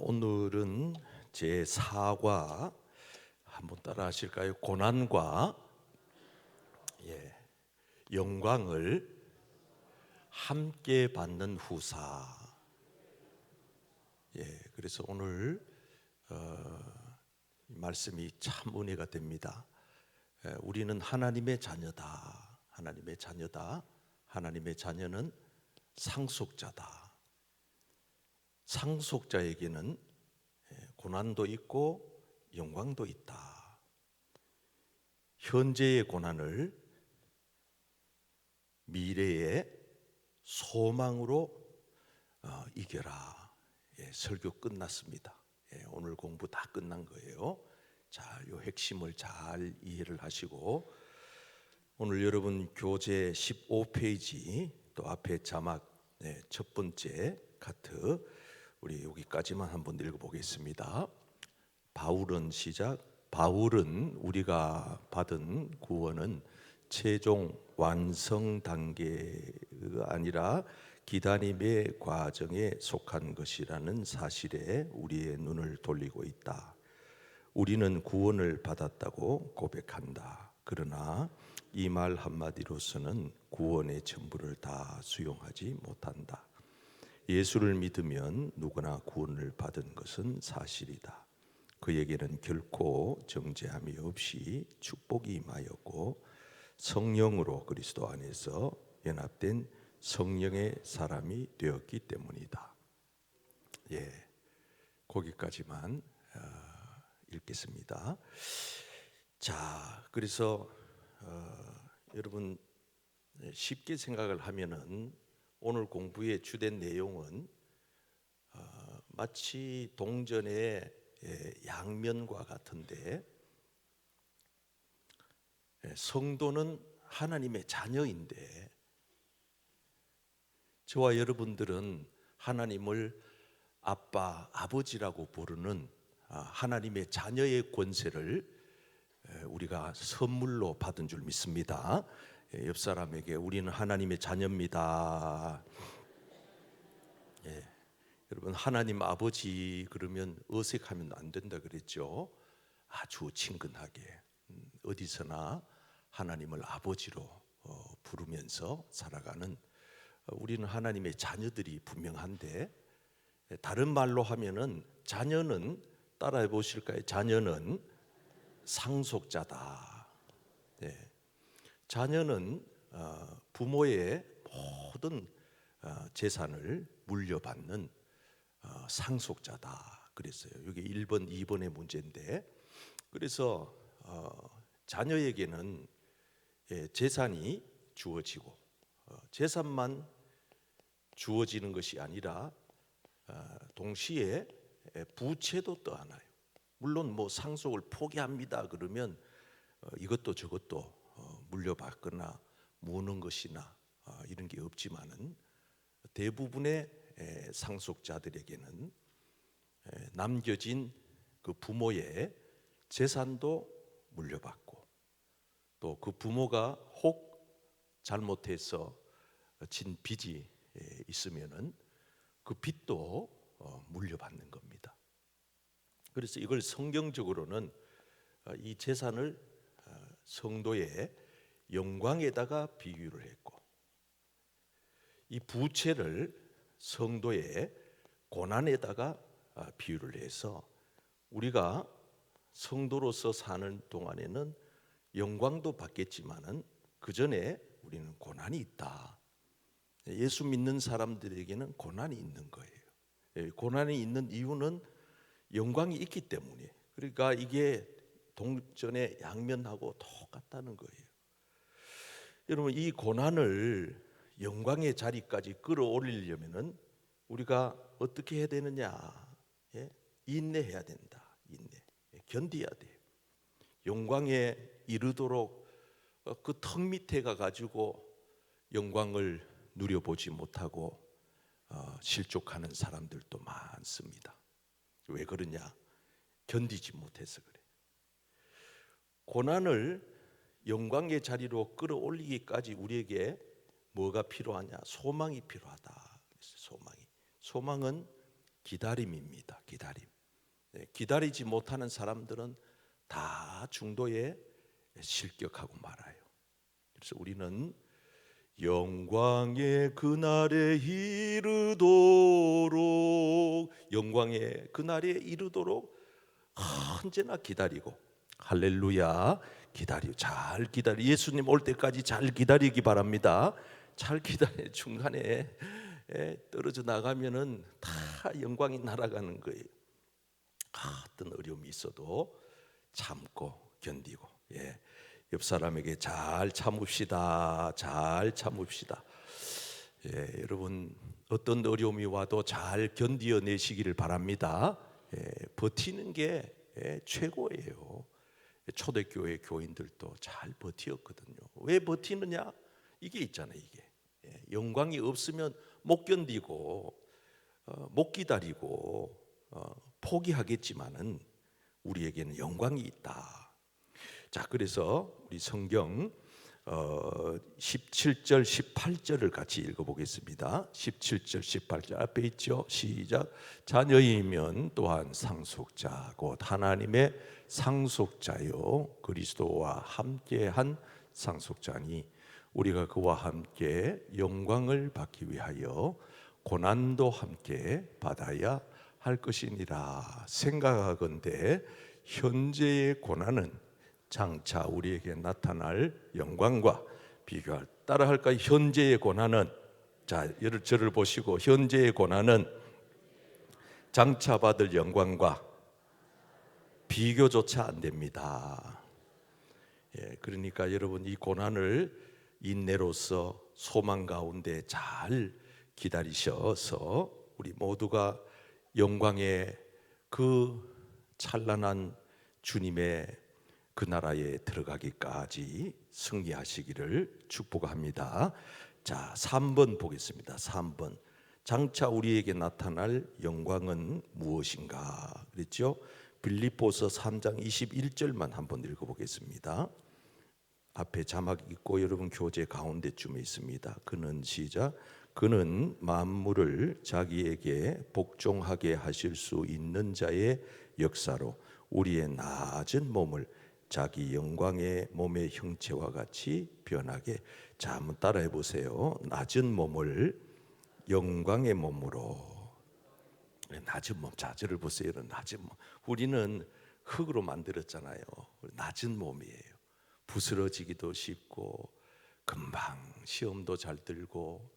오늘은 제 4과 한번 따라 하실까요? 고난과 영광을 함께 받는 후사. 그래서 오늘 이 말씀이 참 은혜가 됩니다. 우리는 하나님의 자녀다. 하나님의 자녀다. 하나님의 자녀는 상속자다. 상속자에게는 고난도 있고 영광도 있다. 현재의 고난을 미래의 소망으로 이겨라. 설교 끝났습니다. 오늘 공부 다 끝난 거예요. 자, 요 핵심을 잘 이해를 하시고 오늘 여러분 교재 15페이지 또 앞에 자막 첫 번째 카트 우리 여기까지만 한번 읽어보겠습니다. 바울은 시작. 바울은 우리가 받은 구원은 최종 완성 단계가 아니라 기다림의 과정에 속한 것이라는 사실에 우리의 눈을 돌리고 있다. 우리는 구원을 받았다고 고백한다. 그러나 이 말 한마디로서는 구원의 전부를 다 수용하지 못한다. 예수를 믿으면 누구나 구원을 받은 것은 사실이다. 그에게는 결코 정죄함이 없이 축복이 임하였고 성령으로 그리스도 안에서 연합된 성령의 사람이 되었기 때문이다. 거기까지만 읽겠습니다. 자, 그래서 여러분 쉽게 생각을 하면은 오늘 공부의 주된 내용은 마치 동전의 양면과 같은데 성도는 하나님의 자녀인데 저와 여러분들은 하나님을 아빠, 아버지라고 부르는 하나님의 자녀의 권세를 우리가 선물로 받은 줄 믿습니다. 옆 사람에게 우리는 하나님의 자녀입니다. 여러분 하나님 아버지 그러면 어색하면 안 된다 그랬죠. 아주 친근하게 어디서나 하나님을 아버지로 부르면서 살아가는 우리는 하나님의 자녀들이 분명한데 다른 말로 하면은 자녀는 따라해 보실까요? 자녀는 상속자다. 자녀는 부모의 모든 재산을 물려받는 상속자다 그랬어요. 이게 1번, 2번의 문제인데 그래서 자녀에게는 재산이 주어지고 재산만 주어지는 것이 아니라 동시에 부채도 떠안아요. 물론 뭐 상속을 포기합니다 그러면 이것도 저것도 물려받거나 무는 것이나 이런 게 없지만은 대부분의 상속자들에게는 남겨진 그 부모의 재산도 물려받고 또 그 부모가 혹 잘못해서 진 빚이 있으면은 그 빚도 물려받는 겁니다. 그래서 이걸 성경적으로는 이 재산을 성도의 영광에다가 비유를 했고 이 부채를 성도의 고난에다가 비유를 해서 우리가 성도로서 사는 동안에는 영광도 받겠지만은 그 전에 우리는 고난이 있다. 예수 믿는 사람들에게는 고난이 있는 거예요. 고난이 있는 이유는 영광이 있기 때문에. 그러니까 이게 동전의 양면하고 똑같다는 거예요. 여러분 이 고난을 영광의 자리까지 끌어올리려면은 우리가 어떻게 해야 되느냐? 인내해야 된다. 인내. 견뎌야 돼. 영광에 이르도록 그 턱 밑에 가 가지고 영광을 누려보지 못하고 실족하는 사람들도 많습니다. 왜 그러냐? 견디지 못해서 그래. 고난을 영광의 자리로 끌어올리기까지 우리에게 뭐가 필요하냐? 소망이 필요하다. 소망은 기다림입니다. 기다림. 기다리지 못하는 사람들은 다 중도에 실격하고 말아요. 그래서 우리는 영광의 그날에 이르도록, 영광의 그날에 이르도록 언제나 기다리고, 할렐루야, 잘 기다려. 예수님 올 때까지 잘 기다리기 바랍니다. 잘 기다려. 중간에 떨어져 나가면은 다 영광이 날아가는 거예요. 어떤 어려움이 있어도 참고 견디고, 옆 사람에게 잘 참읍시다. 잘 참읍시다. 여러분, 어떤 어려움이 와도 잘 견디어내시기를 바랍니다. 버티는 게 최고예요. 초대교회 교인들도 잘 버티었거든요. 왜 버티느냐? 이게 있잖아요. 이게 영광이 없으면 못 견디고 못 기다리고 포기하겠지만은 우리에게는 영광이 있다. 자, 그래서 우리 성경 17절 18절을 같이 읽어보겠습니다. 17절 18절 앞에 있죠. 시작. 자녀이면 또한 상속자 곧 하나님의 상속자요 그리스도와 함께한 상속자니 우리가 그와 함께 영광을 받기 위하여 고난도 함께 받아야 할 것이니라. 생각하건대 현재의 고난은 장차 우리에게 나타날 영광과 비교할 따라할까요? 현재의 고난은, 자, 저를 보시고, 현재의 고난은 장차 받을 영광과 비교조차 안 됩니다. 그러니까 여러분, 이 고난을 인내로서 소망 가운데 잘 기다리셔서 우리 모두가 영광의 그 찬란한 주님의 그 나라에 들어가기까지 승리하시기를 축복합니다. 자, 3번 보겠습니다. 3번. 장차 우리에게 나타날 영광은 무엇인가? 그랬죠? 빌립보서 3장 21절만 한번 읽어보겠습니다. 앞에 자막 있고 여러분 교재 가운데쯤에 있습니다. 그는 시작. 그는 만물을 자기에게 복종하게 하실 수 있는 자의 역사로 우리의 낮은 몸을 자기 영광의 몸의 형체와 같이 변하게. 자, 한번 따라해 보세요. 낮은 몸을 영광의 몸으로. 낮은 몸, 자, 저를 보세요. 낮은 몸. 우리는 흙으로 만들었잖아요. 낮은 몸이에요. 부스러지기도 쉽고 금방 시험도 잘 들고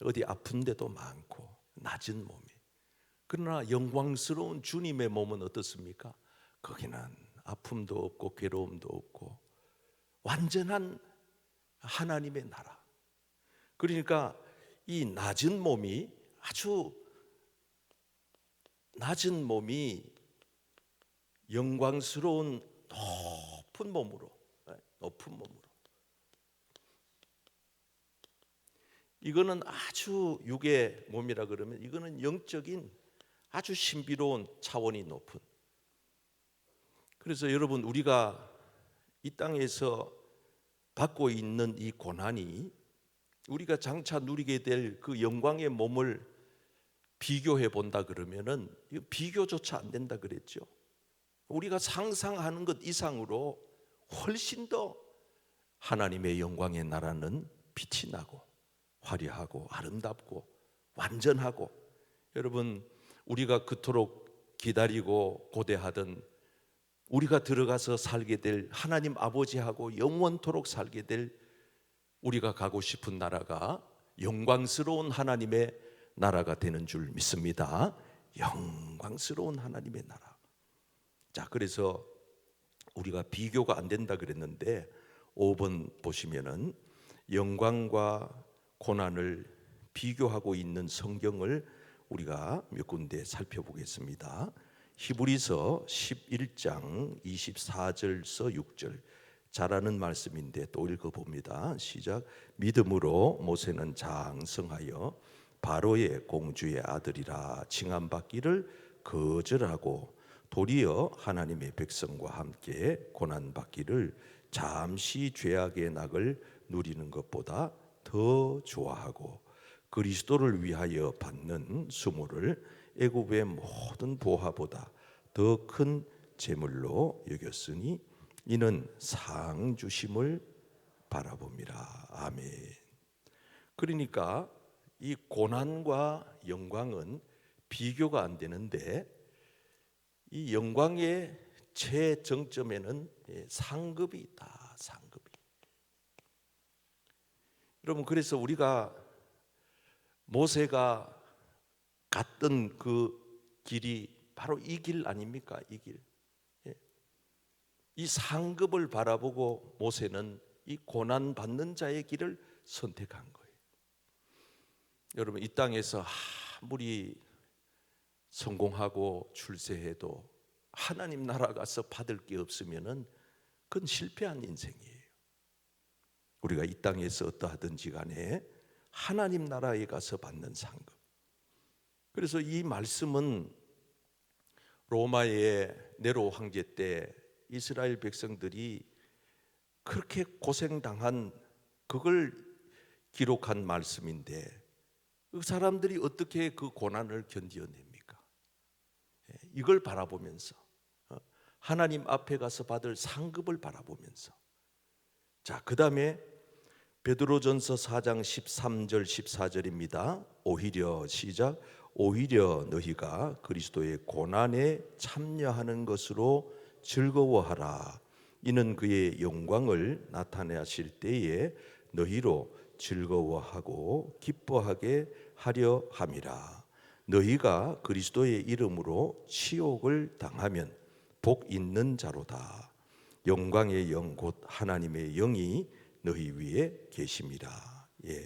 어디 아픈 데도 많고 낮은 몸이. 그러나 영광스러운 주님의 몸은 어떻습니까? 거기는 아픔도 없고 괴로움도 없고 완전한 하나님의 나라. 그러니까 이 낮은 몸이, 아주 낮은 몸이 영광스러운 높은 몸으로, 높은 몸으로. 이거는 아주 육의 몸이라 그러면 이거는 영적인 아주 신비로운 차원이 높은. 그래서 여러분, 우리가 이 땅에서 받고 있는 이 고난이 우리가 장차 누리게 될 그 영광의 몸을 비교해 본다 그러면은 비교조차 안 된다 그랬죠. 우리가 상상하는 것 이상으로 훨씬 더 하나님의 영광의 나라는 빛이 나고 화려하고 아름답고 완전하고, 여러분, 우리가 그토록 기다리고 고대하던 우리가 들어가서 살게 될 하나님 아버지하고 영원토록 살게 될 우리가 가고 싶은 나라가 영광스러운 하나님의 나라가 되는 줄 믿습니다. 영광스러운 하나님의 나라. 자, 그래서 우리가 비교가 안 된다 그랬는데 5번 보시면은 영광과 고난을 비교하고 있는 성경을 우리가 몇 군데 살펴보겠습니다. 히브리서 11장 24절서 6절 잘 아는 말씀인데 또 읽어봅니다. 시작. 믿음으로 모세는 장성하여 바로의 공주의 아들이라 칭함받기를 거절하고 도리어 하나님의 백성과 함께 고난받기를 잠시 죄악의 낙을 누리는 것보다 더 좋아하고 그리스도를 위하여 받는 수모를 애굽의 모든 보화보다 더 큰 재물로 여겼으니 이는 상 주심을 바라봅니다. 아멘. 그러니까 이 고난과 영광은 비교가 안 되는데, 이 영광의 최정점에는 상급이 있다. 상급이. 여러분, 그래서 우리가 모세가 갔던 그 길이 바로 이 길 아닙니까? 이 길. 이 상급을 바라보고 모세는 이 고난 받는 자의 길을 선택한 거예요. 여러분, 이 땅에서 아무리 성공하고 출세해도 하나님 나라 가서 받을 게 없으면은 그건 실패한 인생이에요. 우리가 이 땅에서 어떠하든지 간에 하나님 나라에 가서 받는 상급. 그래서 이 말씀은 로마의 네로 황제 때 이스라엘 백성들이 그렇게 고생당한 그걸 기록한 말씀인데, 그 사람들이 어떻게 그 고난을 견뎌냅니까? 이걸 바라보면서 하나님 앞에 가서 받을 상급을 바라보면서, 자, 그 다음에 베드로전서 4장 13절 14절입니다. 오히려 시작. 오히려 너희가 그리스도의 고난에 참여하는 것으로 즐거워하라. 이는 그의 영광을 나타내실 때에 너희로 즐거워하고 기뻐하게 하려 함이라. 너희가 그리스도의 이름으로 치욕을 당하면 복 있는 자로다. 영광의 영 곧 하나님의 영이 너희 위에 계심이라. 예,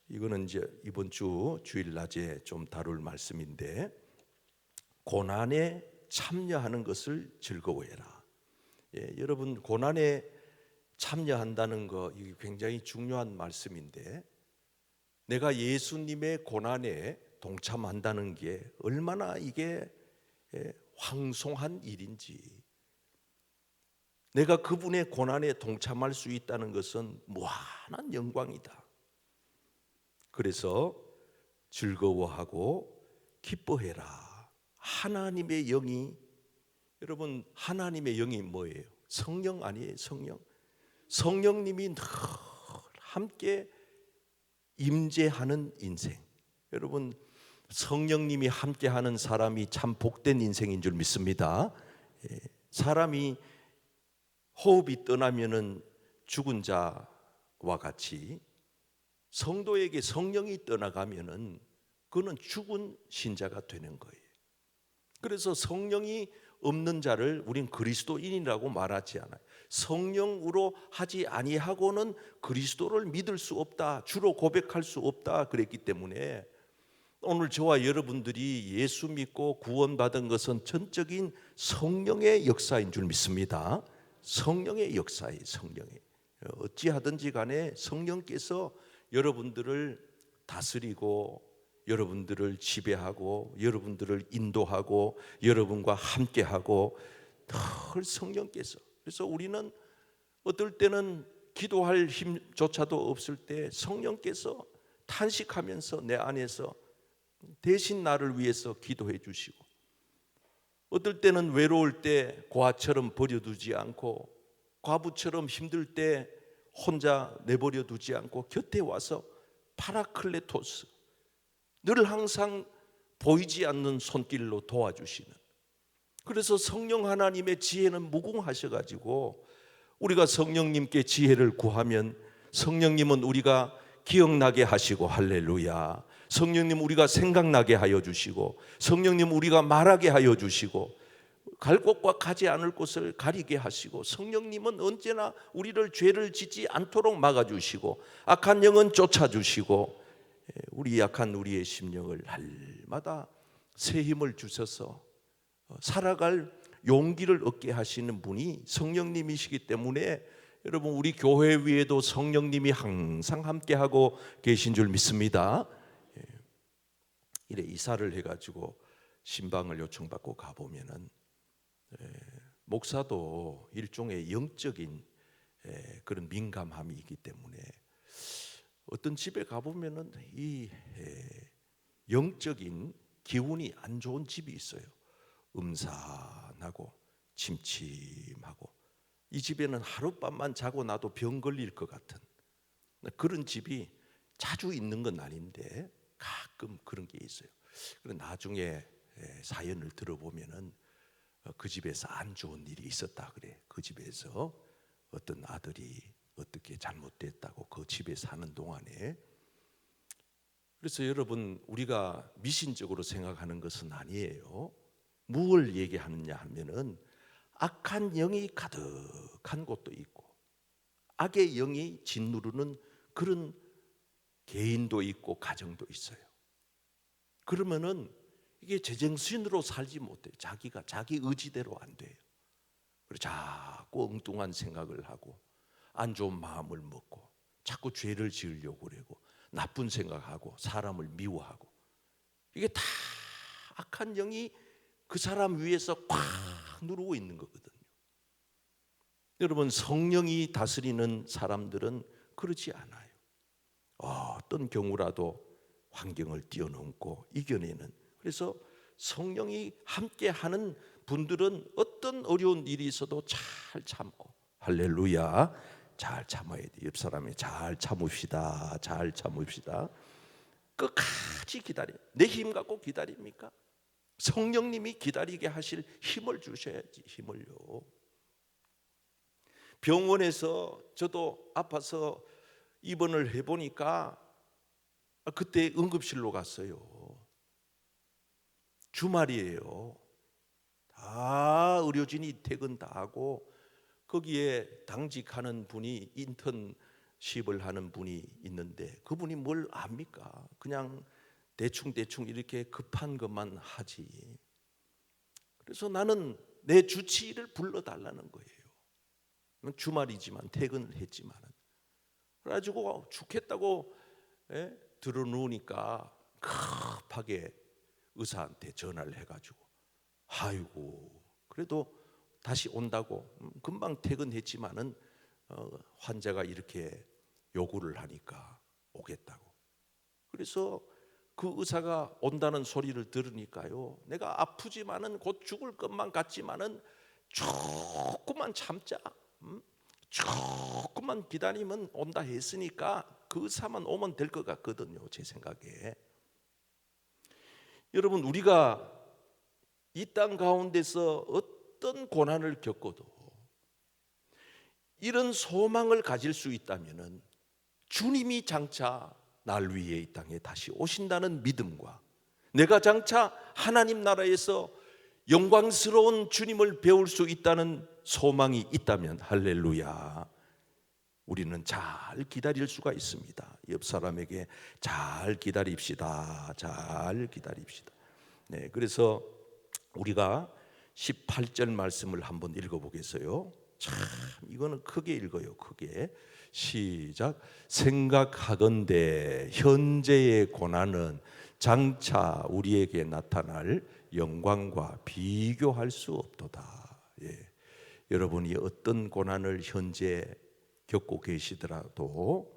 이거는 이제 이번 주 주일 낮에 좀 다룰 말씀인데, 고난에 참여하는 것을 즐거워해라. 예, 여러분, 고난에 참여한다는 거 이게 굉장히 중요한 말씀인데, 내가 예수님의 고난에 동참한다는 게 얼마나 이게 황송한 일인지, 내가 그분의 고난에 동참할 수 있다는 것은 무한한 영광이다. 그래서 즐거워하고 기뻐해라. 하나님의 영이, 여러분, 하나님의 영이 뭐예요? 성령 아니에요? 성령. 성령님이 늘 함께 임재하는 인생. 여러분, 성령님이 함께하는 사람이 참 복된 인생인 줄 믿습니다. 사람이 호흡이 떠나면은 죽은 자와 같이 성도에게 성령이 떠나가면은 그는 죽은 신자가 되는 거예요. 그래서 성령이 없는 자를 우린 그리스도인이라고 말하지 않아요. 성령으로 하지 아니하고는 그리스도를 믿을 수 없다, 주로 고백할 수 없다 그랬기 때문에 오늘 저와 여러분들이 예수 믿고 구원받은 것은 전적인 성령의 역사인 줄 믿습니다. 성령의 역사예요. 성령의. 어찌하든지 간에 성령께서 여러분들을 다스리고 여러분들을 지배하고 여러분들을 인도하고 여러분과 함께하고 늘 성령께서. 그래서 우리는 어떨 때는 기도할 힘조차도 없을 때 성령께서 탄식하면서 내 안에서 대신 나를 위해서 기도해 주시고, 어떨 때는 외로울 때 고아처럼 버려두지 않고 과부처럼 힘들 때 혼자 내버려 두지 않고 곁에 와서 파라클레토스, 늘 항상 보이지 않는 손길로 도와주시는. 그래서 성령 하나님의 지혜는 무궁하셔가지고 우리가 성령님께 지혜를 구하면 성령님은 우리가 기억나게 하시고, 할렐루야, 성령님 우리가 생각나게 하여 주시고, 성령님 우리가 말하게 하여 주시고, 갈 곳과 가지 않을 곳을 가리게 하시고, 성령님은 언제나 우리를 죄를 짓지 않도록 막아주시고 악한 영은 쫓아주시고, 우리 약한 우리의 심령을 날마다 새 힘을 주셔서 살아갈 용기를 얻게 하시는 분이 성령님이시기 때문에 여러분, 우리 교회 위에도 성령님이 항상 함께하고 계신 줄 믿습니다. 이래 이사를 해가지고 신방을 요청받고 가보면은 목사도 일종의 영적인 그런 민감함이 있기 때문에 어떤 집에 가보면은 이 영적인 기운이 안 좋은 집이 있어요. 음산하고 침침하고, 이 집에는 하룻밤만 자고 나도 병 걸릴 것 같은 그런 집이 자주 있는 건 아닌데 가끔 그런 게 있어요. 그리고 나중에 사연을 들어보면은 그 집에서 안 좋은 일이 있었다 그래. 그 집에서 어떤 아들이 어떻게 잘못됐다고 그 집에 사는 동안에. 그래서 여러분, 우리가 미신적으로 생각하는 것은 아니에요. 무엇을 얘기하느냐 하면은 악한 영이 가득한 곳도 있고 악의 영이 짓누르는 그런 개인도 있고 가정도 있어요. 그러면은 이게 제정신으로 살지 못해요. 자기가 자기 의지대로 안 돼요. 그리고 자꾸 엉뚱한 생각을 하고 안 좋은 마음을 먹고 자꾸 죄를 지으려고 그러고 나쁜 생각하고 사람을 미워하고, 이게 다 악한 영이 그 사람 위에서 꽉 누르고 있는 거거든요. 여러분, 성령이 다스리는 사람들은 그렇지 않아요. 어떤 경우라도 환경을 뛰어넘고 이겨내는, 그래서 성령이 함께하는 분들은 어떤 어려운 일이 있어도 잘 참고, 할렐루야, 잘 참아야 돼. 옆 사람이 잘 참읍시다, 잘 참읍시다. 끝까지 기다려. 내 힘 갖고 기다립니까? 성령님이 기다리게 하실 힘을 주셔야지. 힘을요. 병원에서 저도 아파서 입원을 해보니까 그때 응급실로 갔어요. 주말이에요. 다 의료진이 퇴근 다 하고 거기에 당직하는 분이, 인턴십을 하는 분이 있는데 그분이 뭘 압니까? 그냥 대충 이렇게 급한 것만 하지. 그래서 나는 내 주치의를 불러달라는 거예요. 주말이지만 퇴근을 했지만. 그래가지고 죽겠다고 들어누우니까 급하게 의사한테 전화를 해가지고, 아이고 그래도 다시 온다고, 금방 퇴근했지만은 환자가 이렇게 요구를 하니까 오겠다고. 그래서 그 의사가 온다는 소리를 들으니까요, 내가 아프지만은 곧 죽을 것만 같지만은 조금만 참자, 조금만 기다리면 온다 했으니까 그 의사만 오면 될 것 같거든요, 제 생각에. 여러분, 우리가 이 땅 가운데서 어떤 고난을 겪어도 이런 소망을 가질 수 있다면은 주님이 장차 날 위해 이 땅에 다시 오신다는 믿음과, 내가 장차 하나님 나라에서 영광스러운 주님을 배울 수 있다는 소망이 있다면, 할렐루야, 우리는 잘 기다릴 수가 있습니다. 옆 사람에게 잘 기다립시다. 잘 기다립시다. 네, 그래서 우리가 18절 말씀을 한번 읽어보겠어요. 참 이거는 크게 읽어요. 크게. 시작. 생각하건대 현재의 고난은 장차 우리에게 나타날 영광과 비교할 수 없도다. 예. 여러분이 어떤 고난을 현재 겪고 계시더라도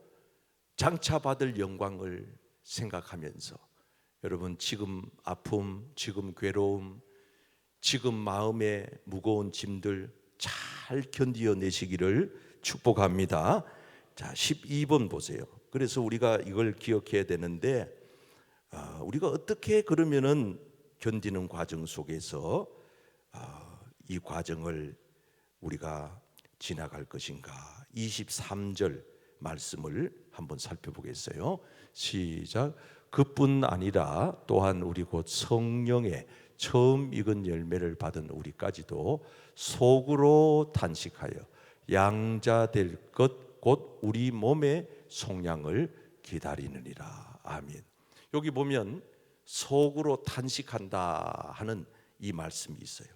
장차 받을 영광을 생각하면서, 여러분 지금 아픔, 지금 괴로움, 지금 마음의 무거운 짐들 잘 견디어내시기를 축복합니다. 자, 12번 보세요. 그래서 우리가 이걸 기억해야 되는데, 우리가 어떻게 그러면은 견디는 과정 속에서 이 과정을 우리가 지나갈 것인가? 23절 말씀을 한번 살펴보겠어요. 시작. 그뿐 아니라 또한 우리 곧 성령의 처음 익은 열매를 받은 우리까지도 속으로 탄식하여 양자될 것 곧 우리 몸의 속량을 기다리느니라. 아멘. 여기 보면 속으로 탄식한다 하는 이 말씀이 있어요.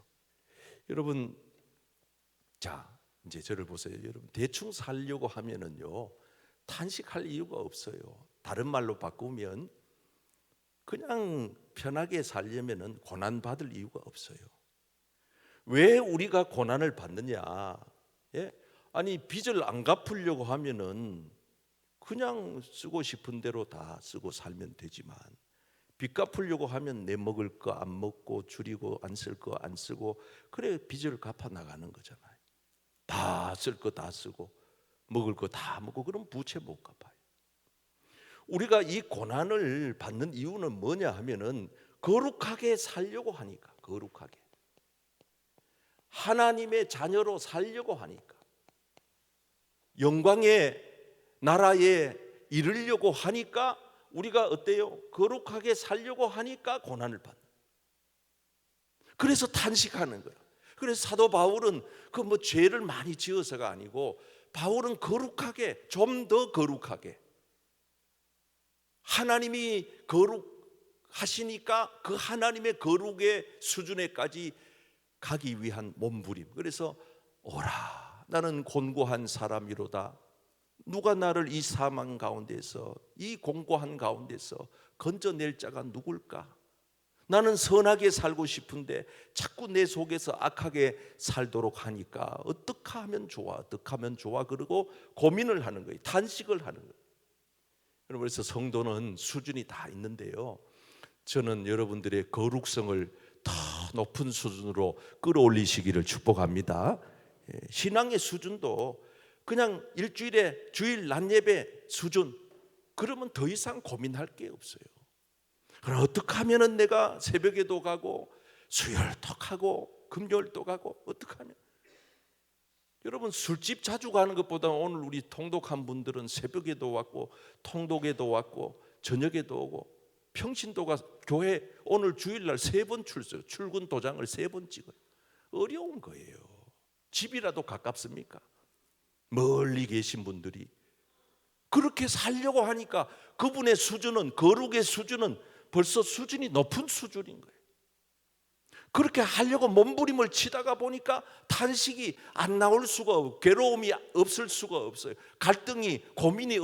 여러분, 자 이제 저를 보세요. 여러분, 대충 살려고 하면은요 탄식할 이유가 없어요. 다른 말로 바꾸면 그냥 편하게 살려면은 고난 받을 이유가 없어요. 왜 우리가 고난을 받느냐? 예? 아니 빚을 안 갚으려고 하면은 그냥 쓰고 싶은 대로 다 쓰고 살면 되지만 빚 갚으려고 하면 내 먹을 거 안 먹고 줄이고 안 쓸 거 안 쓰고 그래 빚을 갚아 나가는 거잖아요. 다 쓸 거 다 쓰고 먹을 거 다 먹고 그럼 부채 못 갚아요. 우리가 이 고난을 받는 이유는 뭐냐 하면은 거룩하게 살려고 하니까, 거룩하게 하나님의 자녀로 살려고 하니까, 영광의 나라에 이르려고 하니까, 우리가 어때요? 거룩하게 살려고 하니까 고난을 받는. 그래서 탄식하는 거야. 그래서 사도 바울은 그 뭐 죄를 많이 지어서가 아니고, 바울은 거룩하게, 좀 더 거룩하게, 하나님이 거룩하시니까 그 하나님의 거룩의 수준에까지 가기 위한 몸부림. 그래서 오라 나는 곤고한 사람이로다. 누가 나를 이 사망 가운데서, 이 공고한 가운데서 건져낼 자가 누굴까? 나는 선하게 살고 싶은데 자꾸 내 속에서 악하게 살도록 하니까 어떻게 하면 좋아? 어떻게 하면 좋아? 그러고 고민을 하는 거예요. 탄식을 하는 거예요. 그래서 성도는 수준이 다 있는데요, 저는 여러분들의 거룩성을 더 높은 수준으로 끌어올리시기를 축복합니다. 신앙의 수준도 그냥 일주일에 주일 낮 예배 수준, 그러면 더 이상 고민할 게 없어요. 그럼 어떻게 하면은 내가 새벽에도 가고 수요일도 가고 금요일도 가고 어떻게 하면, 여러분 술집 자주 가는 것보다 오늘 우리 통독한 분들은 새벽에도 왔고 통독에도 왔고 저녁에도 오고 평신도 가 교회 오늘 주일날 3번 출근 도장을 3번 찍어요. 어려운 거예요. 집이라도 가깝습니까? 멀리 계신 분들이 그렇게 살려고 하니까 그분의 수준은, 거룩의 수준은 벌써 수준이 높은 수준인 거예요. 그렇게 하려고 몸부림을 치다가 보니까 탄식이 안 나올 수가 없고, 괴로움이 없을 수가 없어요. 갈등이, 고민이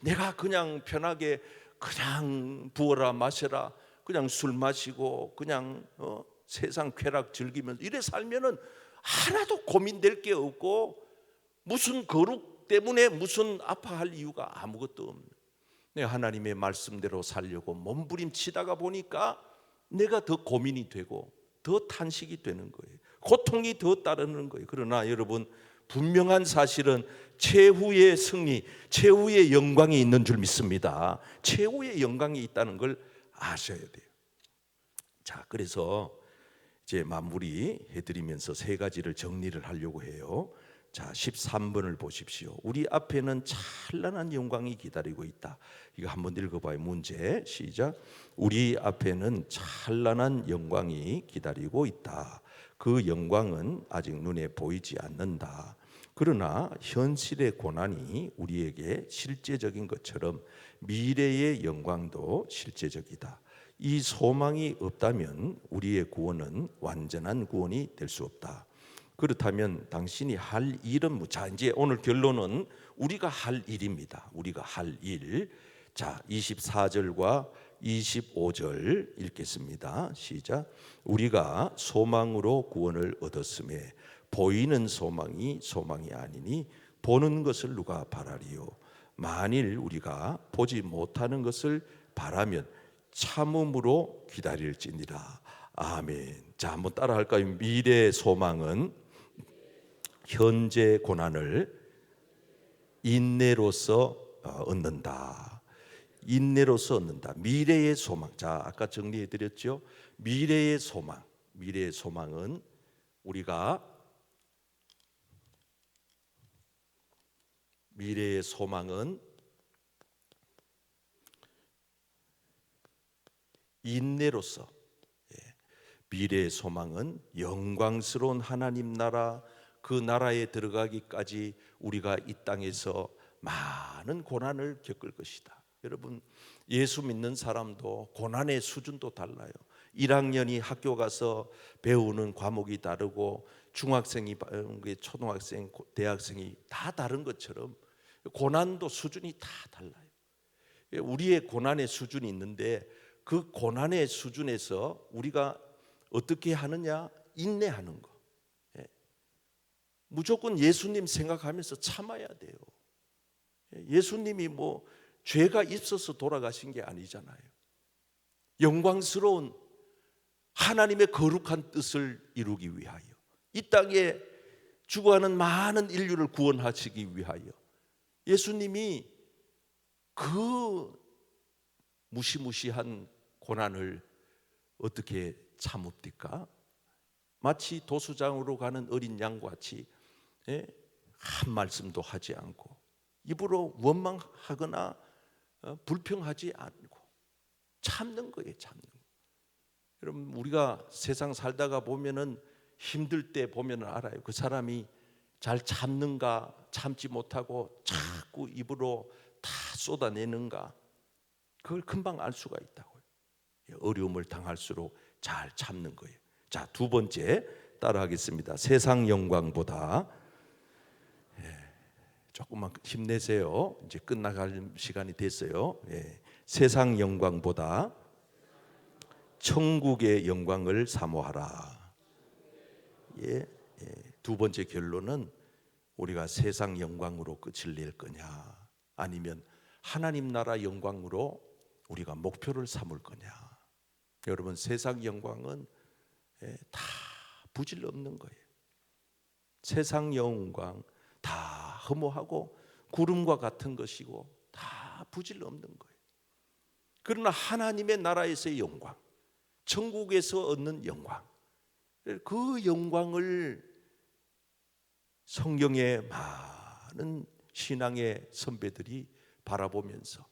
내가 그냥 편하게 그냥 부어라 마셔라, 그냥 술 마시고 그냥 세상 쾌락 즐기면서 이래 살면은 하나도 고민될 게 없고, 무슨 거룩 때문에 무슨 아파할 이유가 아무것도 없는, 내가 하나님의 말씀대로 살려고 몸부림치다가 보니까 내가 더 고민이 되고 더 탄식이 되는 거예요. 고통이 더 따르는 거예요. 그러나 여러분, 분명한 사실은 최후의 승리, 최후의 영광이 있는 줄 믿습니다. 최후의 영광이 있다는 걸 아셔야 돼요. 자, 그래서 이제 마무리 해드리면서 3가지를 정리를 하려고 해요. 자, 13번을 보십시오. 우리 앞에는 찬란한 영광이 기다리고 있다. 이거 한번 읽어봐요. 문제 시작. 우리 앞에는 찬란한 영광이 기다리고 있다. 그 영광은 아직 눈에 보이지 않는다. 그러나 현실의 고난이 우리에게 실제적인 것처럼 미래의 영광도 실제적이다. 이 소망이 없다면 우리의 구원은 완전한 구원이 될 수 없다. 그렇다면 당신이 할 일은 자, 이제 오늘 결론은 우리가 할 일입니다. 우리가 할 일. 자, 24절과 25절 읽겠습니다. 시작. 우리가 소망으로 구원을 얻었음에 보이는 소망이 소망이 아니니 보는 것을 누가 바라리요. 만일 우리가 보지 못하는 것을 바라면 참음으로 기다릴지니라. 아멘. 자, 한번 따라 할까요? 미래의 소망은 현재 고난을 인내로서 얻는다. 인내로서 얻는다. 미래의 소망. 자, 아까 정리해 드렸죠? 미래의 소망. 미래의 소망은 우리가 미래의 소망은 인내로서, 미래의 소망은 영광스러운 하나님 나라, 그 나라에 들어가기까지 우리가 이 땅에서 많은 고난을 겪을 것이다. 여러분, 예수 믿는 사람도 고난의 수준도 달라요. 1학년이 학교 가서 배우는 과목이 다르고 중학생이 초등학생, 대학생이 다 다른 것처럼 고난도 수준이 다 달라요. 우리의 고난의 수준이 있는데 그 고난의 수준에서 우리가 어떻게 하느냐? 인내하는 거. 무조건 예수님 생각하면서 참아야 돼요. 예수님이 뭐 죄가 있어서 돌아가신 게 아니잖아요. 영광스러운 하나님의 거룩한 뜻을 이루기 위하여, 이 땅에 죽어가는 많은 인류를 구원하시기 위하여 예수님이 그 무시무시한 고난을 어떻게 참읍니까? 마치 도수장으로 가는 어린 양과 같이 한 말씀도 하지 않고 입으로 원망하거나 불평하지 않고 참는 거예요. 참는 거. 여러분, 우리가 세상 살다가 보면은 힘들 때 보면은 알아요. 그 사람이 잘 참는가, 참지 못하고 자꾸 입으로 다 쏟아내는가, 그걸 금방 알 수가 있다고요. 어려움을 당할수록 잘 참는 거예요. 자, 두 번째 따라하겠습니다. 세상 영광보다, 조금만 힘내세요. 이제 끝나갈 시간이 됐어요. 세상 영광보다 천국의 영광을 사모하라. 두 번째 결론은 우리가 세상 영광으로 끝을 낼 거냐, 아니면 하나님 나라 영광으로 우리가 목표를 삼을 거냐. 여러분, 세상 영광은 다 부질 없는 거예요. 세상 영광 다 허무하고 구름과 같은 것이고 다 부질 없는 거예요. 그러나 하나님의 나라에서의 영광, 천국에서 얻는 영광, 그 영광을 성경의 많은 신앙의 선배들이 바라보면서,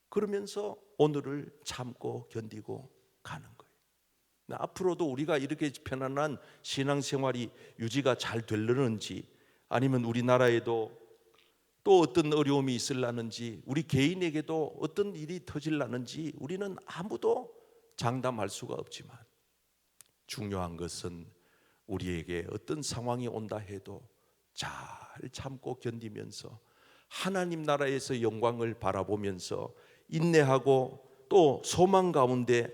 그러면서 오늘을 참고 견디고 가는 거예요. 앞으로도 우리가 이렇게 편안한 신앙생활이 유지가 잘 되려는지, 아니면 우리나라에도 또 어떤 어려움이 있으려는지, 우리 개인에게도 어떤 일이 터질라는지 우리는 아무도 장담할 수가 없지만, 중요한 것은 우리에게 어떤 상황이 온다 해도 잘 참고 견디면서 하나님 나라에서 영광을 바라보면서 인내하고 또 소망 가운데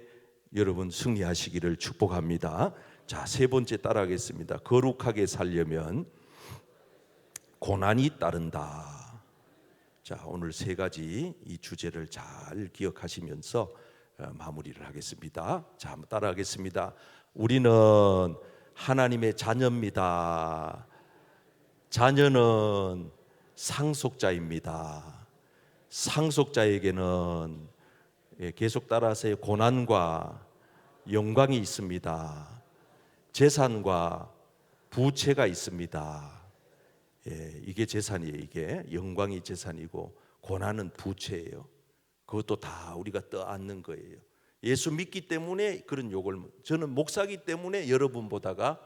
여러분 승리하시기를 축복합니다. 자, 세 번째 따라하겠습니다. 거룩하게 살려면 고난이 따른다. 자, 오늘 세 가지 이 주제를 잘 기억하시면서 마무리를 하겠습니다. 자, 한번 따라하겠습니다. 우리는 하나님의 자녀입니다. 자녀는 상속자입니다. 상속자에게는, 계속 따라하세요, 고난과 영광이 있습니다. 재산과 부채가 있습니다. 이게 재산이에요. 이게 영광이 재산이고 고난은 부채예요. 그것도 다 우리가 떠안는 거예요. 예수 믿기 때문에 그런 욕을, 저는 목사기 때문에 여러분보다가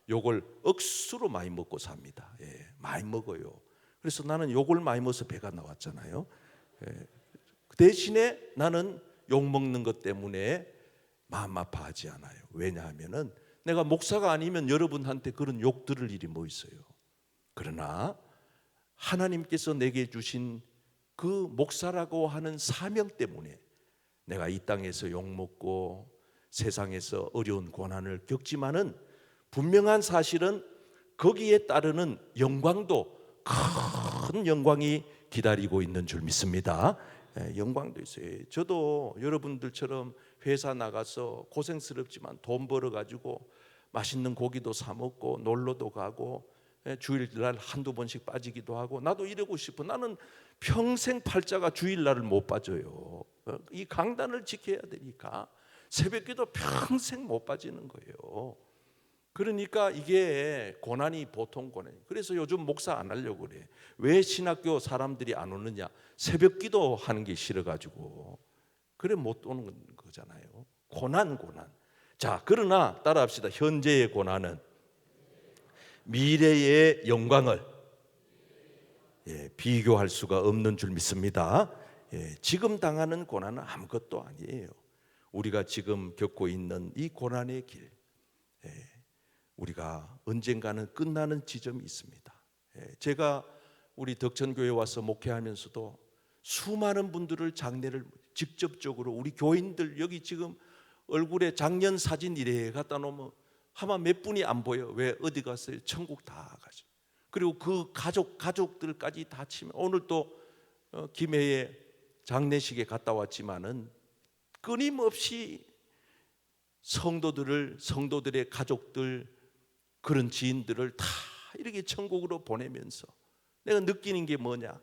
욕을 억수로 많이 먹고 삽니다. 많이 먹어요. 그래서 나는 욕을 많이 먹어서 배가 나왔잖아요. 대신에 나는 욕 먹는 것 때문에 마음 아파하지 않아요. 왜냐하면은 내가 목사가 아니면 여러분한테 그런 욕 들을 일이 뭐 있어요. 그러나 하나님께서 내게 주신 그 목사라고 하는 사명 때문에 내가 이 땅에서 욕먹고 세상에서 어려운 고난을 겪지만은 분명한 사실은 거기에 따르는 영광도, 큰 영광이 기다리고 있는 줄 믿습니다. 영광도 있어요. 저도 여러분들처럼 회사 나가서 고생스럽지만 돈 벌어가지고 맛있는 고기도 사 먹고 놀러도 가고 주일날 한두 번씩 빠지기도 하고, 나도 이러고 싶어. 나는 평생 팔자가 주일날을 못 빠져요. 이 강단을 지켜야 되니까 새벽기도 평생 못 빠지는 거예요. 그러니까 이게 고난이 보통 고난이에요. 그래서 요즘 목사 안 하려고 그래. 왜 신학교 사람들이 안 오느냐? 새벽기도 하는 게 싫어가지고. 그래 못 오는 거잖아요. 고난. 자, 그러나 따라합시다. 현재의 고난은 미래의 영광을 비교할 수가 없는 줄 믿습니다. 지금 당하는 고난은 아무것도 아니에요. 우리가 지금 겪고 있는 이 고난의 길, 우리가 언젠가는 끝나는 지점이 있습니다. 제가 우리 덕천교회 와서 목회하면서도 수많은 분들을 장례를 직접적으로, 우리 교인들 여기 지금 얼굴에 작년 사진 이래 갖다 놓으면 아마 몇 분이 안 보여. 왜? 어디 갔어요? 천국 다 가죠. 그리고 그 가족들까지 다 치면 오늘 또 김해에 장례식에 갔다 왔지만은 끊임없이 성도들의 가족들, 그런 지인들을 다 이렇게 천국으로 보내면서 내가 느끼는 게 뭐냐?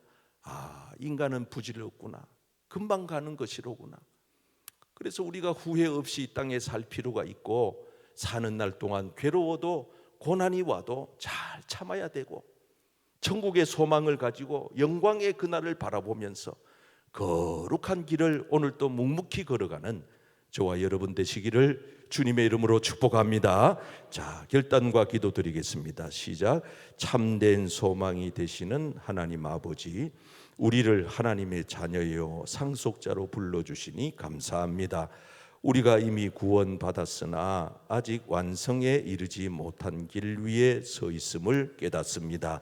인간은 부질없구나. 금방 가는 것이로구나. 그래서 우리가 후회 없이 이 땅에 살 필요가 있고, 사는 날 동안 괴로워도 고난이 와도 잘 참아야 되고, 천국의 소망을 가지고 영광의 그날을 바라보면서 거룩한 길을 오늘 또 묵묵히 걸어가는 저와 여러분 되시기를 주님의 이름으로 축복합니다. 자, 결단과 기도 드리겠습니다. 시작. 참된 소망이 되시는 하나님 아버지, 우리를 하나님의 자녀요 상속자로 불러주시니 감사합니다. 우리가 이미 구원받았으나 아직 완성에 이르지 못한 길 위에 서 있음을 깨닫습니다.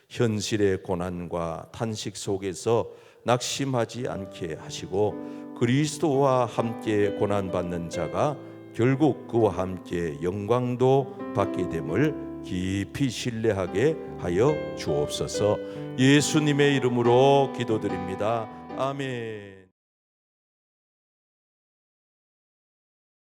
현실의 고난과 탄식 속에서 낙심하지 않게 하시고, 그리스도와 함께 고난받는 자가 결국 그와 함께 영광도 받게 됨을 깊이 신뢰하게 하여 주옵소서. 예수님의 이름으로 기도드립니다. 아멘.